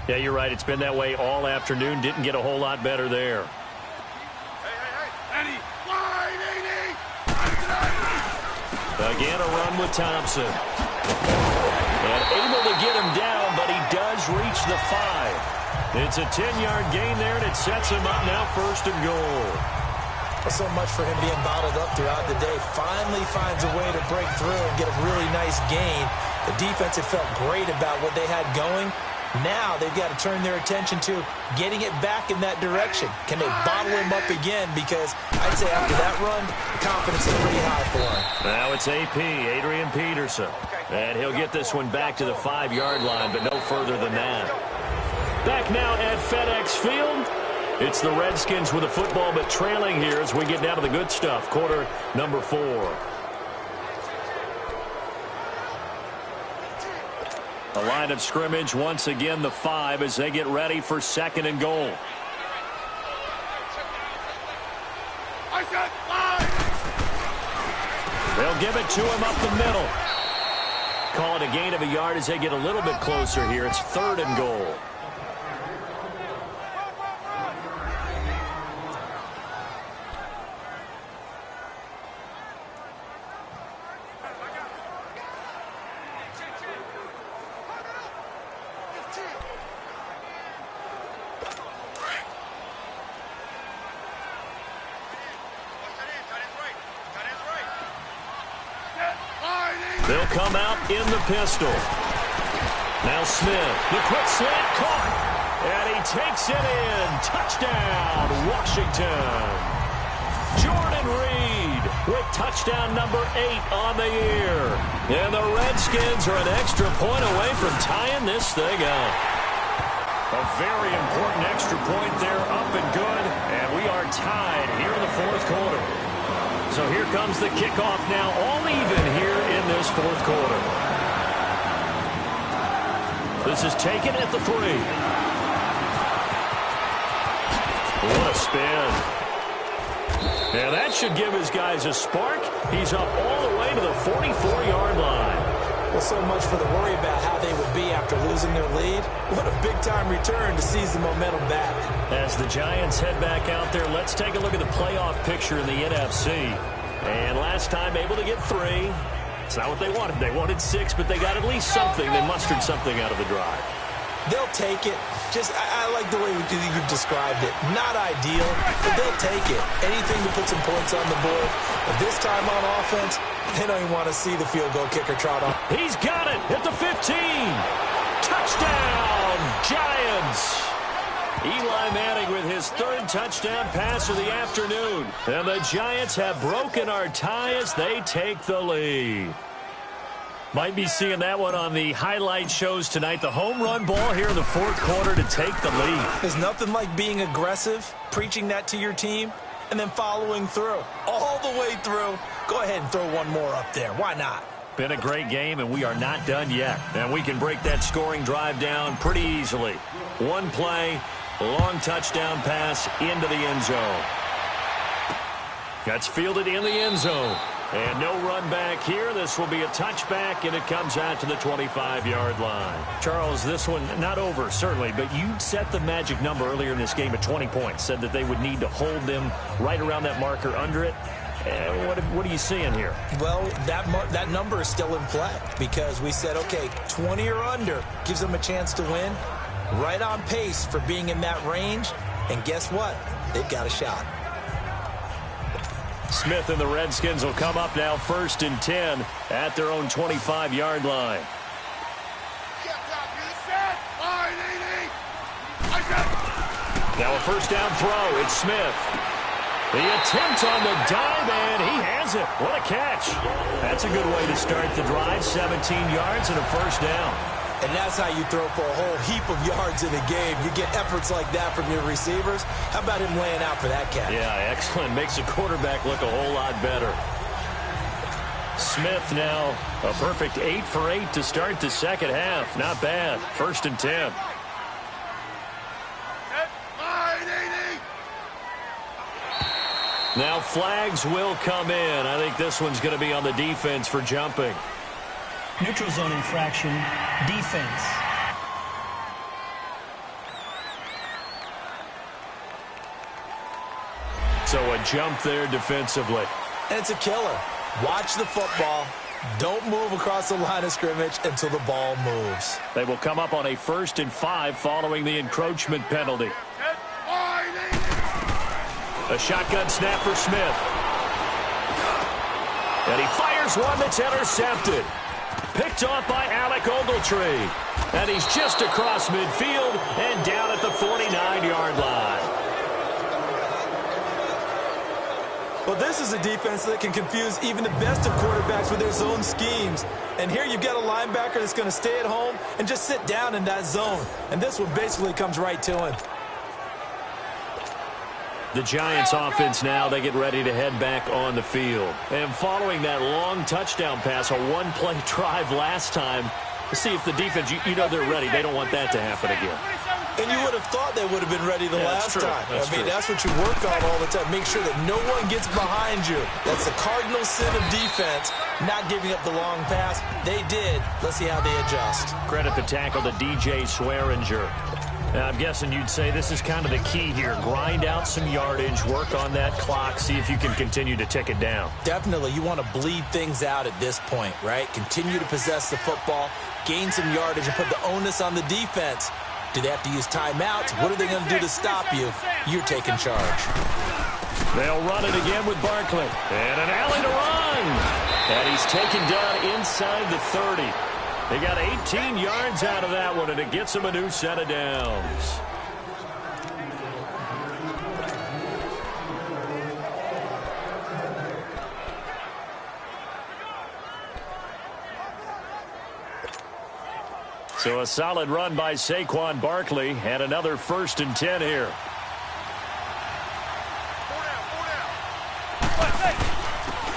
Yeah, you're right. It's been that way all afternoon. Didn't get a whole lot better there. Again, a run with Thompson. And able to get him down, but he does reach the 5. It's a 10-yard gain there, and it sets him up now 1st and goal. So much for him being bottled up throughout the day. Finally finds a way to break through and get a really nice gain. The defense had felt great about what they had going. Now they've got to turn their attention to getting it back in that direction. Can they bottle him up again? Because I'd say after that run, confidence is pretty high for him. Now it's AP, Adrian Peterson. And he'll get this one back to the 5-yard line, but no further than that. Back now at FedEx Field. It's the Redskins with the football, but trailing here as we get down to the good stuff. Quarter number 4. The line of scrimmage, once again, the 5 as they get ready for 2nd and goal. They'll give it to him up the middle. Call it a gain of a yard as they get a little bit closer here. It's 3rd and goal. They'll come out in the pistol. Now Smith, the quick slant caught. And he takes it in. Touchdown, Washington. Jordan Reed with touchdown number 8 on the year. And the Redskins are an extra point away from tying this thing up. A very important extra point there, up and good. And we are tied here in the 4th quarter. So here comes the kickoff now, all even here in this 4th quarter. This is taken at the 3. What a spin. And that should give his guys a spark. He's up all the way to the 44-yard line. Well, so much for the worry about how they would be after losing their lead. What a big-time return to seize the momentum back. As the Giants head back out there, let's take a look at the playoff picture in the NFC. And last time able to get 3. It's not what they wanted. They wanted 6, but they got at least something. They mustered something out of the drive. They'll take it. I like the way you've described it. Not ideal, but they'll take it. Anything to put some points on the board. But this time on offense, they don't even want to see the field goal kicker trot on. He's got it at the 15. Touchdown, Giants. Eli Manning with his 3rd touchdown pass of the afternoon. And the Giants have broken our tie as they take the lead. Might be seeing that one on the highlight shows tonight. The home run ball here in the 4th quarter to take the lead. There's nothing like being aggressive, preaching that to your team, and then following through. All the way through. Go ahead and throw one more up there. Why not? Been a great game, and we are not done yet. And we can break that scoring drive down pretty easily. One play, long touchdown pass into the end zone. That's fielded in the end zone. And no run back here. This will be a touchback, and it comes out to the 25-yard line. Charles, this one not over, certainly, but you set the magic number earlier in this game at 20 points. Said that they would need to hold them right around that marker under it. What are you seeing here? Well, that number is still in play because we said, okay, 20 or under gives them a chance to win. Right on pace for being in that range. And guess what? They've got a shot. Smith and the Redskins will come up now 1st and 10 at their own 25-yard line. Now a 1st down throw. It's Smith. The attempt on the dive, and he has it. What a catch. That's a good way to start the drive. 17 yards and a 1st down. And that's how you throw for a whole heap of yards in a game. You get efforts like that from your receivers. How about him laying out for that catch? Yeah, excellent. Makes the quarterback look a whole lot better. Smith now a perfect 8 for 8 to start the 2nd half. Not bad. 1st and 10. Now flags will come in. I think this one's going to be on the defense for jumping. Neutral zone infraction, defense. So a jump there defensively. And it's a killer. Watch the football. Don't move across the line of scrimmage until the ball moves. They will come up on a 1st and 5 following the encroachment penalty. A shotgun snap for Smith. And he fires one that's intercepted. Picked off by Alec Ogletree. And he's just across midfield and down at the 49-yard line. Well, this is a defense that can confuse even the best of quarterbacks with their zone schemes. And here you've got a linebacker that's going to stay at home and just sit down in that zone. And this one basically comes right to him. The Giants offense now, they get ready to head back on the field. And following that long touchdown pass, a one-play drive last time, to see if the defense, you know they're ready. They don't want that to happen again. And you would have thought they would have been ready the last time. That's what you work on all the time. Make sure that no one gets behind you. That's the cardinal sin of defense, not giving up the long pass. They did. Let's see how they adjust. Credit the tackle to DJ Swearinger. I'm guessing you'd say this is kind of the key here. Grind out some yardage, work on that clock, see if you can continue to tick it down. Definitely. You want to bleed things out at this point, right? Continue to possess the football, gain some yardage, and put the onus on the defense. Do they have to use timeouts? What are they going to do to stop you? You're taking charge. They'll run it again with Barkley. And an alley to run. And he's taken down inside the 30. They got 18 yards out of that one, and it gets him a new set of downs. So a solid run by Saquon Barkley, and another 1st and 10 here.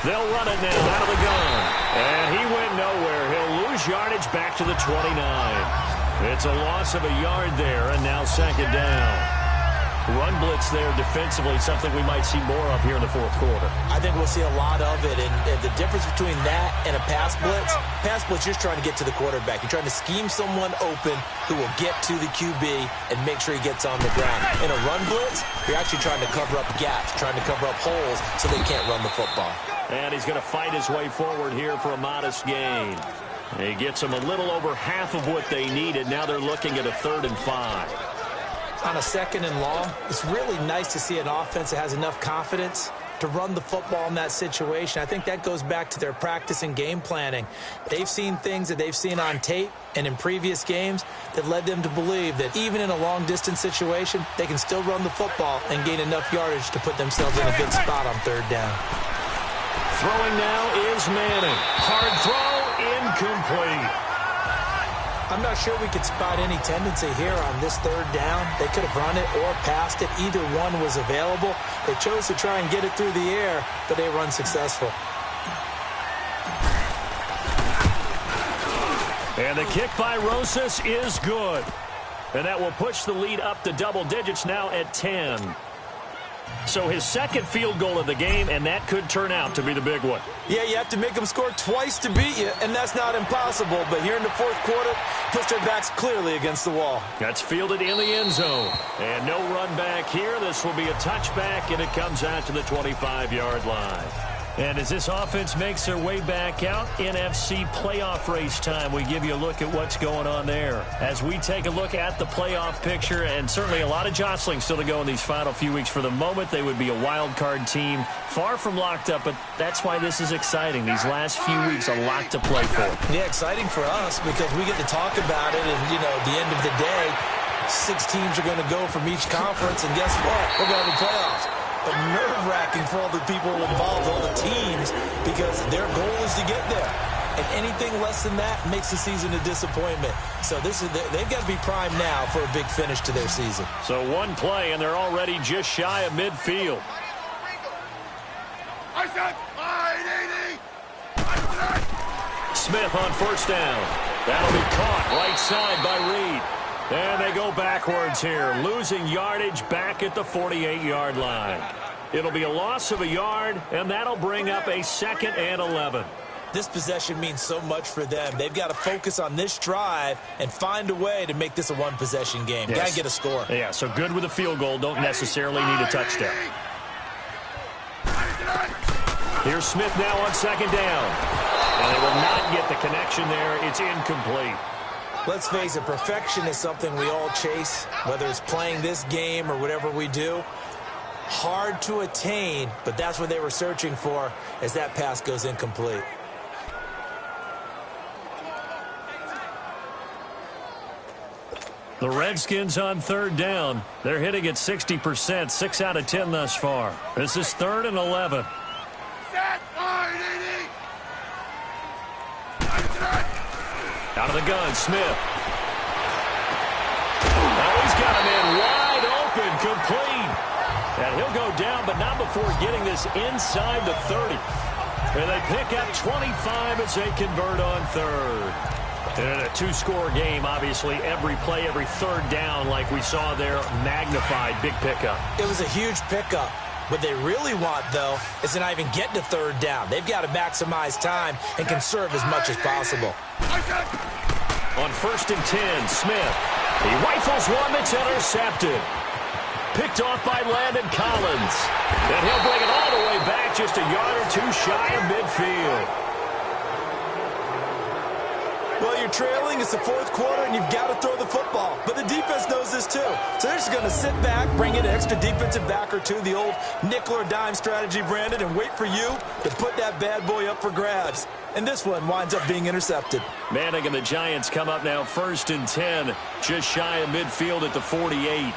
They'll run it now out of the gun. And he went nowhere. He'll lose yardage back to the 29. It's a loss of a yard there, and now 2nd down. run blitz there defensively, something we might see more of here in the fourth quarter. I think we'll see a lot of it, and the difference between that and a pass blitz, you're trying to get to the quarterback. You're trying to scheme someone open who will get to the QB and make sure he gets on the ground. In a run blitz, you're actually trying to cover up gaps, trying to cover up holes so they can't run the football. And he's going to fight his way forward here for a modest gain. He gets them a little over half of what they needed. Now they're looking at a 3rd and 5. On a 2nd and long, it's really nice to see an offense that has enough confidence to run the football in that situation. I think that goes back to their practice and game planning. They've seen things that they've seen on tape and in previous games that led them to believe that even in a long-distance situation, they can still run the football and gain enough yardage to put themselves in a good spot on 3rd down. Throwing now is Manning. Hard throw, incomplete. I'm not sure we could spot any tendency here on this 3rd down. They could have run it or passed it. Either one was available. They chose to try and get it through the air, but they were unsuccessful. And the kick by Rosas is good. And that will push the lead up to double digits now at 10. So his 2nd field goal of the game, and that could turn out to be the big one. Yeah, you have to make them score twice to beat you, and that's not impossible. But here in the 4th quarter, pushed their backs clearly against the wall. That's fielded in the end zone. And no run back here. This will be a touchback, and it comes out to the 25-yard line. And as this offense makes their way back out, NFC playoff race time, we give you a look at what's going on there. As we take a look at the playoff picture, and certainly a lot of jostling still to go in these final few weeks. For the moment, they would be a wild card team, far from locked up, but that's why this is exciting. These last few weeks, a lot to play for. Yeah, exciting for us because we get to talk about it, and, at the end of the day, 6 teams are going to go from each conference, and guess what? We're going to have the playoffs. But nerve-wracking for all the people involved, all the teams, because their goal is to get there. And anything less than that makes the season a disappointment. So they've got to be primed now for a big finish to their season. So one play, and they're already just shy of midfield. Smith on 1st down. That'll be caught right side by Reed. And they go backwards here, losing yardage back at the 48-yard line. It'll be a loss of a yard, and that'll bring up a 2nd and 11. This possession means so much for them. They've got to focus on this drive and find a way to make this a one-possession game. Yes. Got to get a score. Yeah, so good with a field goal. Don't necessarily need a touchdown. Here's Smith now on 2nd down. And they will not get the connection there. It's incomplete. Let's face it, perfection is something we all chase, whether it's playing this game or whatever we do. Hard to attain, but that's what they were searching for as that pass goes incomplete. The Redskins on 3rd down. They're hitting at 60%, 6 out of 10 thus far. This is 3rd and 11. Out of the gun, Smith. Oh, he's got him in wide open, complete. And he'll go down, but not before getting this inside the 30. And they pick up 25 as they convert on 3rd. And in a 2-score game, obviously, every play, every 3rd down, like we saw there, magnified, big pickup. It was a huge pickup. What they really want, though, is to not even get to 3rd down. They've got to maximize time and conserve as much as possible. On 1st and 10, Smith. He rifles one that's intercepted. Picked off by Landon Collins. And he'll bring it all the way back, just a yard or 2 shy of midfield. Well, you're trailing. It's the 4th quarter, and you've got to throw the football. But the defense knows this, too. So they're just going to sit back, bring in an extra defensive back or 2, the old nickel or dime strategy, Brandon, and wait for you to put that bad boy up for grabs. And this one winds up being intercepted. Manning and the Giants come up now 1st and 10, just shy of midfield at the 48.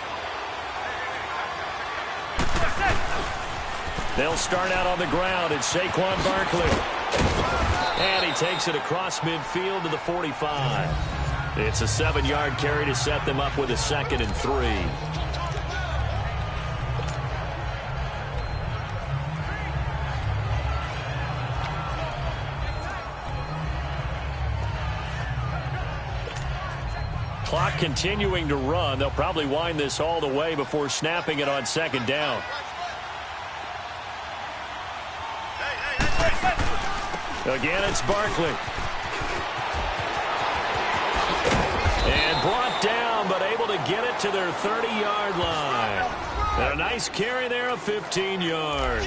They'll start out on the ground. It's Saquon Barkley. And he takes it across midfield to the 45. It's a 7-yard carry to set them up with a 2nd and 3. clock continuing to run. They'll probably wind this all the way before snapping it on second down. Again, it's Barkley. And brought down, but able to get it to their 30-yard line. And a nice carry there of 15 yards.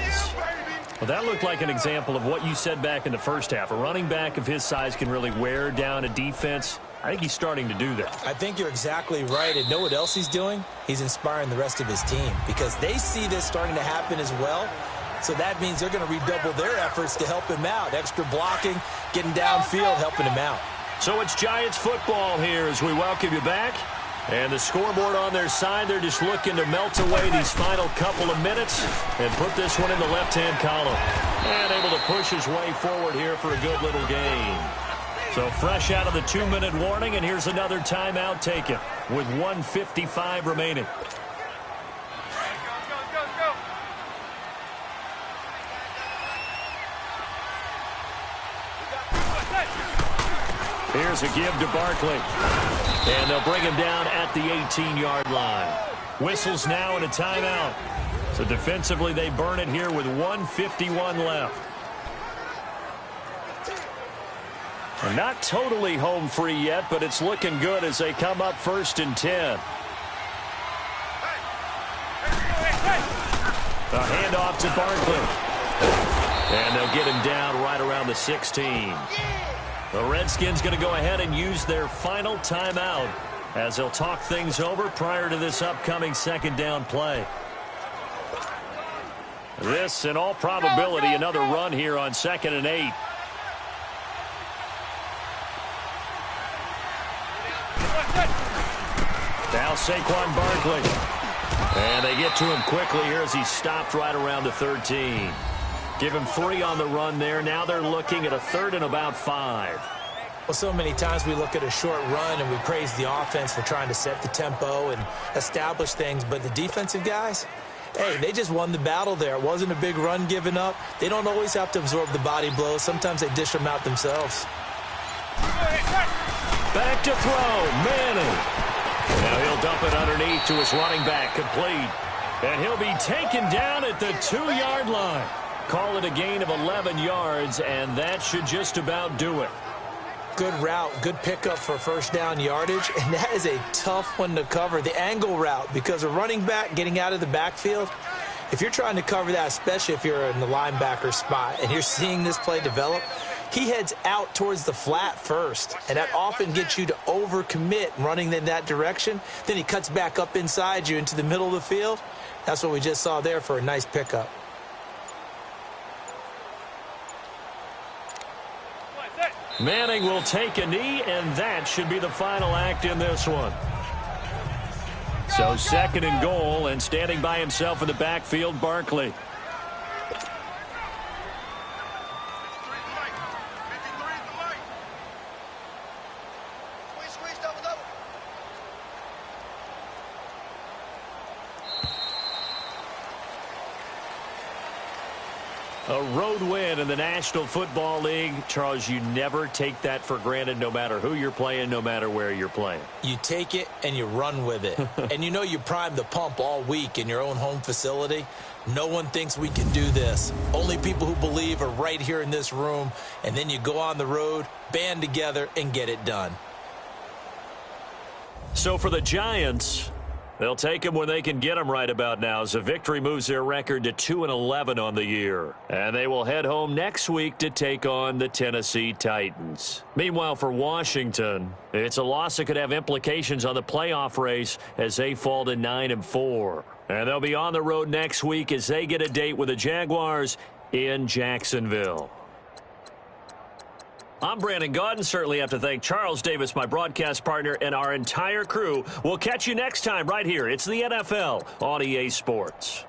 Well, that looked like an example of what you said back in the first half. A running back of his size can really wear down a defense. I think he's starting to do that. I think you're exactly right. And know what else he's doing? He's inspiring the rest of his team because they see this starting to happen as well. So that means they're going to redouble their efforts to help him out. Extra blocking, getting downfield, helping him out. So it's Giants football here as we welcome you back. And the scoreboard on their side, they're just looking to melt away these final couple of minutes and put this one in the left-hand column. And able to push his way forward here for a good little gain. So fresh out of the 2-minute warning, and here's another timeout taken with 1:55 remaining. Here's a give to Barkley. And they'll bring him down at the 18-yard line. Whistles now and a timeout. So defensively, they burn it here with 1:51 left. And not totally home free yet, but it's looking good as they come up 1st and 10. A handoff to Barkley. And they'll get him down right around the 16. The Redskins going to go ahead and use their final timeout as they'll talk things over prior to this upcoming second down play. This, in all probability, another run here on 2nd and 8. Now Saquon Barkley. And they get to him quickly here as he's stopped right around the 13. Give him 3 on the run there. Now they're looking at a 3rd and about 5. Well, so many times we look at a short run and we praise the offense for trying to set the tempo and establish things. But the defensive guys, hey, they just won the battle there. It wasn't a big run given up. They don't always have to absorb the body blows. Sometimes they dish them out themselves. Back to throw. Manning. Now he'll dump it underneath to his running back. Complete. And he'll be taken down at the 2-yard line. Call it a gain of 11 yards, and that should just about do it. Good route, good pickup for first down yardage, and that is a tough one to cover, the angle route, because a running back getting out of the backfield, if you're trying to cover that, especially if you're in the linebacker spot and you're seeing this play develop, he heads out towards the flat first, and that often gets you to overcommit running in that direction. Then he cuts back up inside you into the middle of the field. That's what we just saw there for a nice pickup. Manning will take a knee, and that should be the final act in this one. So 2nd and goal, and standing by himself in the backfield, Barkley. A road win in the National Football League. Charles, you never take that for granted no matter who you're playing, no matter where you're playing. You take it and you run with it. And you know you primed the pump all week in your own home facility. No one thinks we can do this. Only people who believe are right here in this room. And then you go on the road, band together, and get it done. So for the Giants, they'll take them when they can get them right about now as a victory moves their record to 2-11 on the year. And they will head home next week to take on the Tennessee Titans. Meanwhile, for Washington, it's a loss that could have implications on the playoff race as they fall to 9-4. And they'll be on the road next week as they get a date with the Jaguars in Jacksonville. I'm Brandon Gaudin. Certainly have to thank Charles Davis, my broadcast partner, and our entire crew. We'll catch you next time right here. It's the NFL on EA Sports.